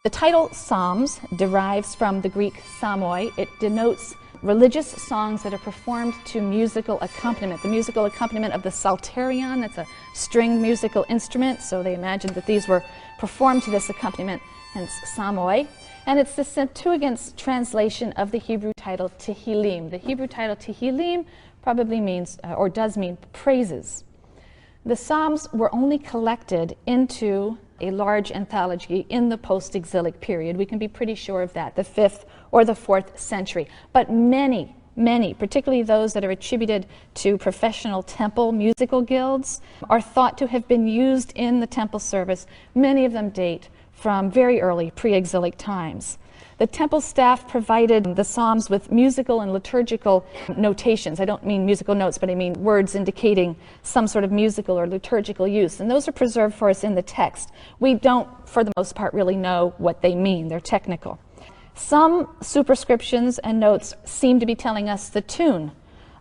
The title Psalms derives from the Greek psalmoi. It denotes religious songs that are performed to musical accompaniment. The musical accompaniment of the psalterion, that's a stringed musical instrument, so they imagined that these were performed to this accompaniment, hence psalmoi. And it's the Septuagint's translation of the Hebrew title Tehillim. The Hebrew title Tehillim probably means, or does mean, praises. The Psalms were only collected into a large anthology in the post-exilic period. We can be pretty sure of that, the 5th or the 4th century. But many, particularly those that are attributed to professional temple musical guilds, are thought to have been used in the temple service. Many of them date from very early pre-exilic times. The temple staff provided the Psalms with musical and liturgical notations. I don't mean musical notes, but I mean words indicating some sort of musical or liturgical use. And those are preserved for us in the text. We don't, for the most part, really know what they mean. They're technical. Some superscriptions and notes seem to be telling us the tune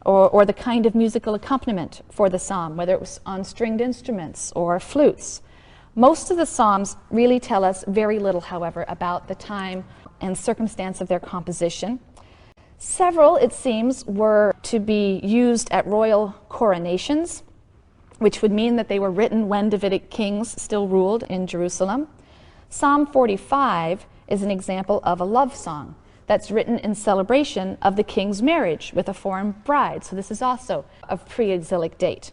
or the kind of musical accompaniment for the psalm, whether it was on stringed instruments or flutes. Most of the Psalms really tell us very little, however, about the time and circumstance of their composition. Several, it seems, were to be used at royal coronations, which would mean that they were written when Davidic kings still ruled in Jerusalem. Psalm 45 is an example of a love song that's written in celebration of the king's marriage with a foreign bride. So this is also of pre-exilic date.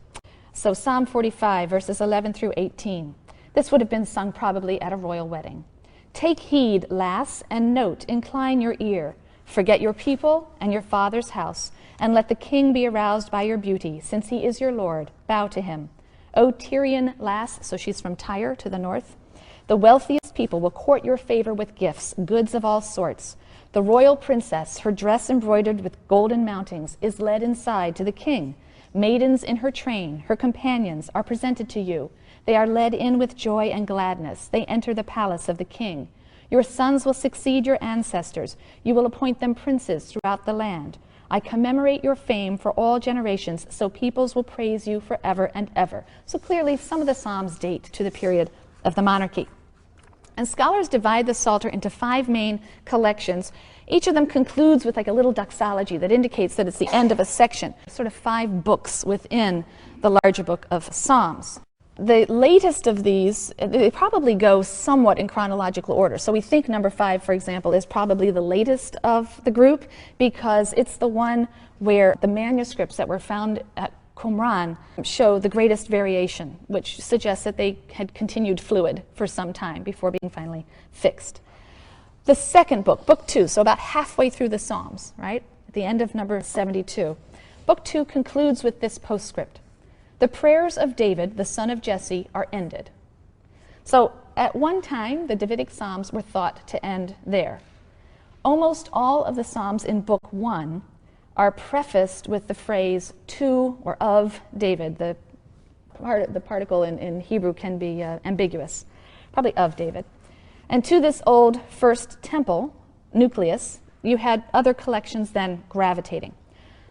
So Psalm 45, verses 11 through 18. This would have been sung probably at a royal wedding. Take heed, lass, and note, incline your ear. Forget your people and your father's house, and let the king be aroused by your beauty, since he is your Lord. Bow to him. O Tyrian lass, so she's from Tyre to the north, the wealthiest people will court your favor with gifts, goods of all sorts. The royal princess, her dress embroidered with golden mountings, is led inside to the king. Maidens in her train, her companions, are presented to you. They are led in with joy and gladness. They enter the palace of the king. Your sons will succeed your ancestors. You will appoint them princes throughout the land. I commemorate your fame for all generations, so peoples will praise you forever and ever. So clearly, some of the Psalms date to the period of the monarchy. And scholars divide the Psalter into 5 main collections. Each of them concludes with like a little doxology that indicates that it's the end of a section, sort of 5 books within the larger book of Psalms. The latest of these, they probably go somewhat in chronological order. So we think number 5, for example, is probably the latest of the group because it's the one where the manuscripts that were found at Qumran show the greatest variation, which suggests that they had continued fluid for some time before being finally fixed. The second book, Book 2, so about halfway through the Psalms, right, at the end of number 72, Book 2 concludes with this postscript. The prayers of David, the son of Jesse, are ended. So at one time, the Davidic Psalms were thought to end there. Almost all of the Psalms in Book 1 are prefaced with the phrase to or of David. The particle in Hebrew can be ambiguous, probably of David. And to this old first temple nucleus, you had other collections then gravitating.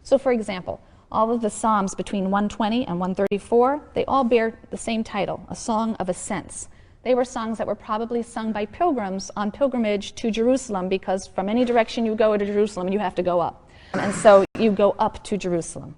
So for example, all of the Psalms between 120 and 134, they all bear the same title, A Song of Ascents. They were songs that were probably sung by pilgrims on pilgrimage to Jerusalem because from any direction you go to Jerusalem, you have to go up. And so you go up to Jerusalem.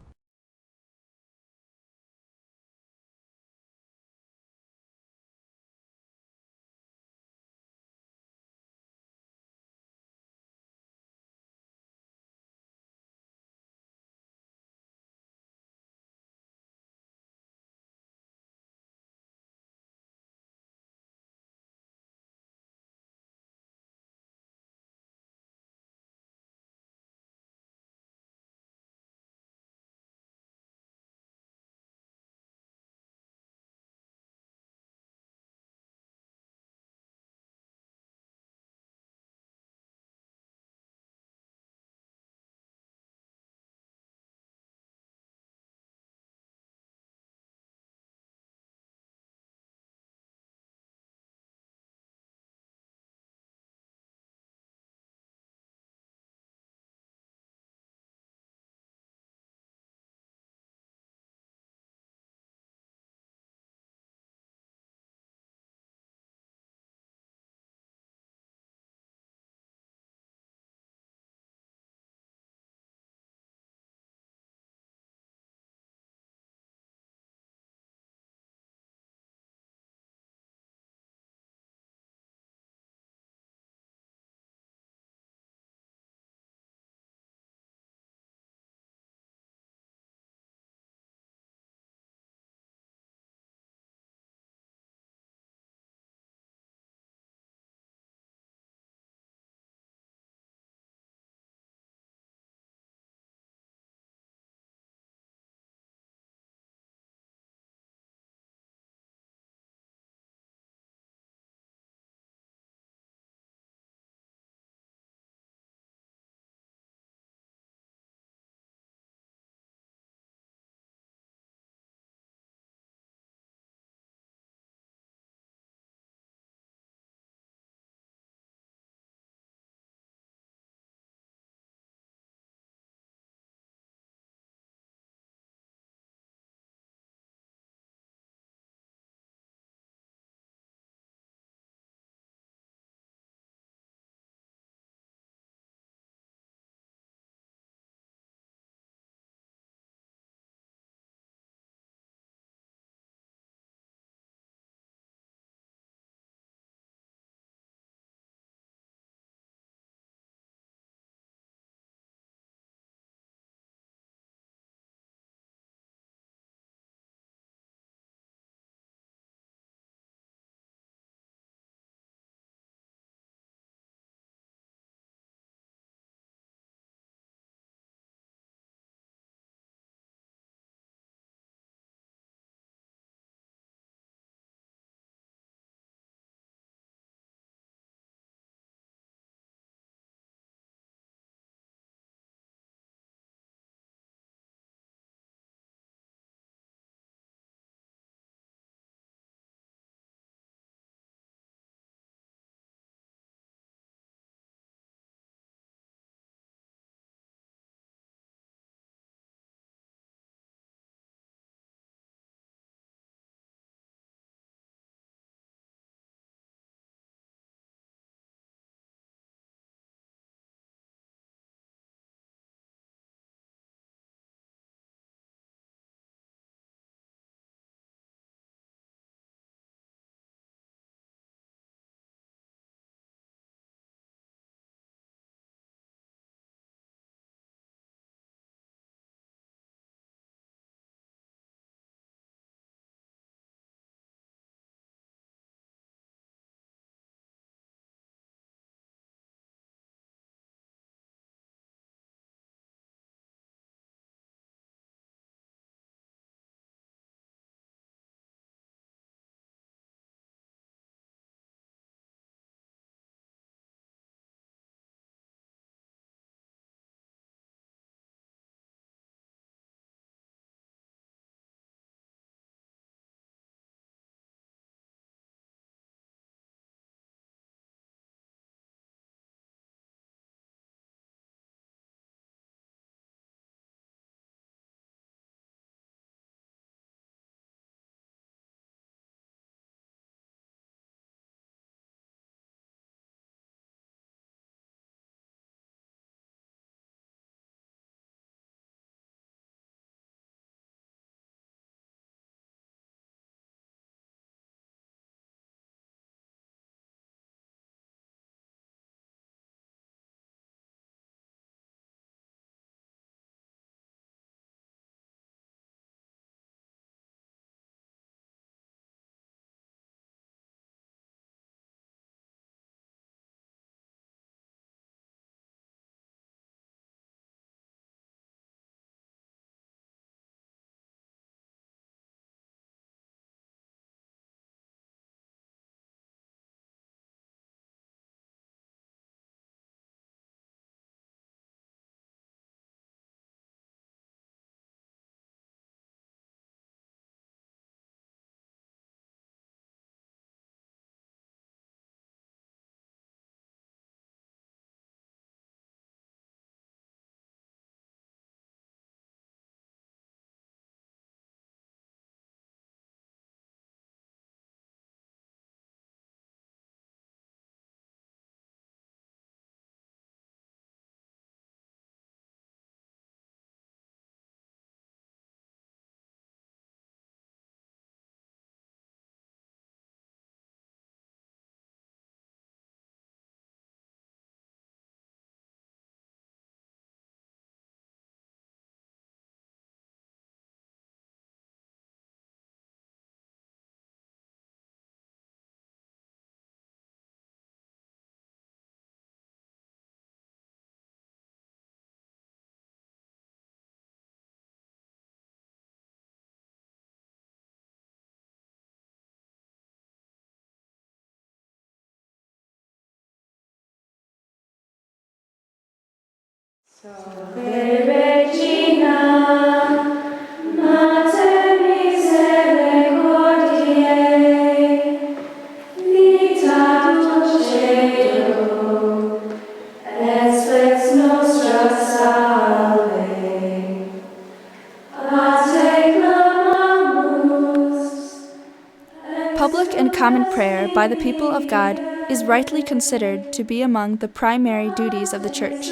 Public and common prayer by the people of God is rightly considered to be among the primary duties of the Church.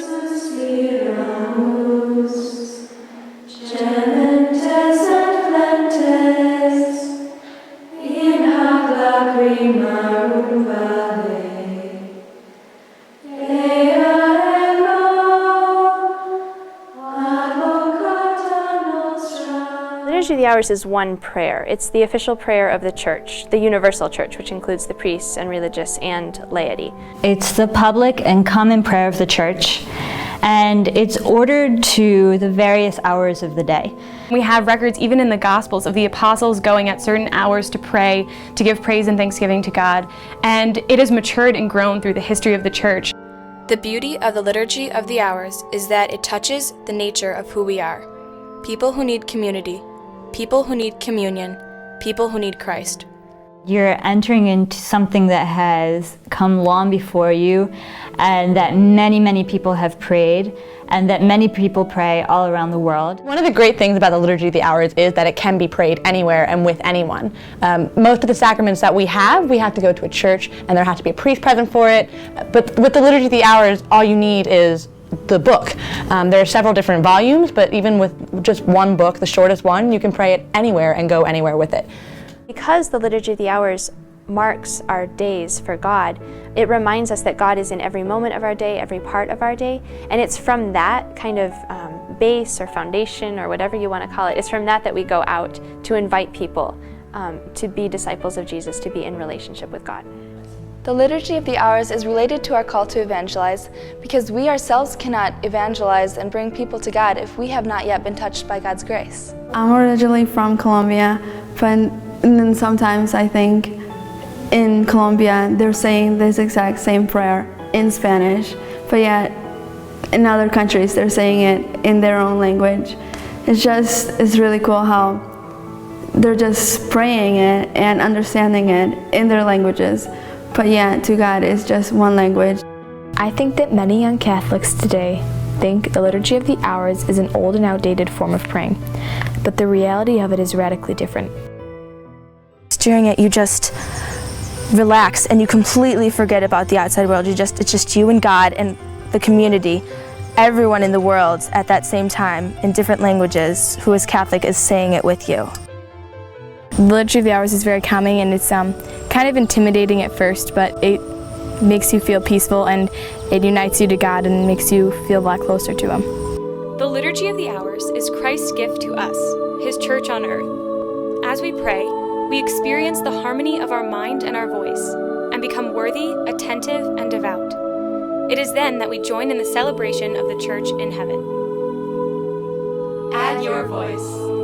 The Liturgy of the Hours is one prayer. It's the official prayer of the Church, the universal Church, which includes the priests and religious and laity. It's the public and common prayer of the Church, and it's ordered to the various hours of the day. We have records even in the Gospels of the apostles going at certain hours to pray, to give praise and thanksgiving to God, and it has matured and grown through the history of the Church. The beauty of the Liturgy of the Hours is that it touches the nature of who we are. People who need community, people who need communion, people who need Christ. You're entering into something that has come long before you, and that many, many people have prayed, and that many people pray all around the world. One of the great things about the Liturgy of the Hours is that it can be prayed anywhere and with anyone. Most of the sacraments that we have to go to a church, and there has to be a priest present for it. But with the Liturgy of the Hours, all you need is the book. There are several different volumes, but even with just one book, the shortest one, you can pray it anywhere and go anywhere with it. Because the Liturgy of the Hours marks our days for God, it reminds us that God is in every moment of our day, every part of our day, and it's from that kind of base or foundation or whatever you want to call it, it's from that we go out to invite people to be disciples of Jesus, to be in relationship with God. The Liturgy of the Hours is related to our call to evangelize because we ourselves cannot evangelize and bring people to God if we have not yet been touched by God's grace. I'm originally from Colombia, and then sometimes I think in Colombia they're saying this exact same prayer in Spanish, but yet in other countries they're saying it in their own language. It's really cool how they're just praying it and understanding it in their languages, but yet to God it's just one language. I think that many young Catholics today think the Liturgy of the Hours is an old and outdated form of praying, but the reality of it is radically different. During it, you just relax and you completely forget about the outside world. It's just you and God and the community. Everyone in the world at that same time in different languages who is Catholic is saying it with you. The Liturgy of the Hours is very calming, and it's kind of intimidating at first, but it makes you feel peaceful and it unites you to God and makes you feel a lot closer to Him. The Liturgy of the Hours is Christ's gift to us, His Church on earth. As we pray, we experience the harmony of our mind and our voice, and become worthy, attentive, and devout. It is then that we join in the celebration of the Church in heaven. Add your voice.